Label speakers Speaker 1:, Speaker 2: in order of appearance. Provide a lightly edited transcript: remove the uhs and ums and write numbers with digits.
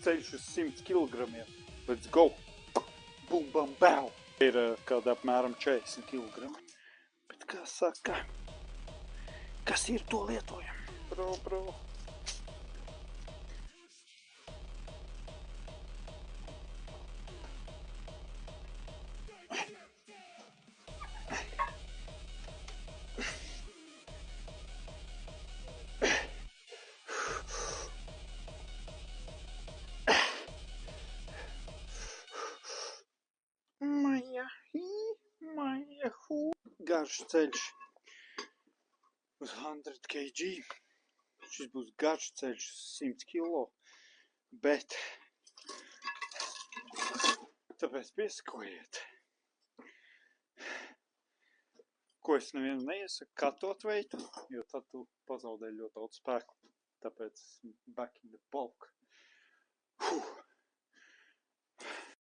Speaker 1: ceļš uz 100 kg. Let's go! Bum, bam, bau! Ir kāda apmēram 40 kg. Bet kā saka, kas ir to lietojam? Bro. Garš ceļš uz 100 kg. Šis būs garš ceļš uz 100 kg. Bet tāpēc piesakojiet. Ko es nevienu neiesaku, katot veitu, jo tad tu pazaudē ļoti daudz spēku. Tāpēc back in the bulk.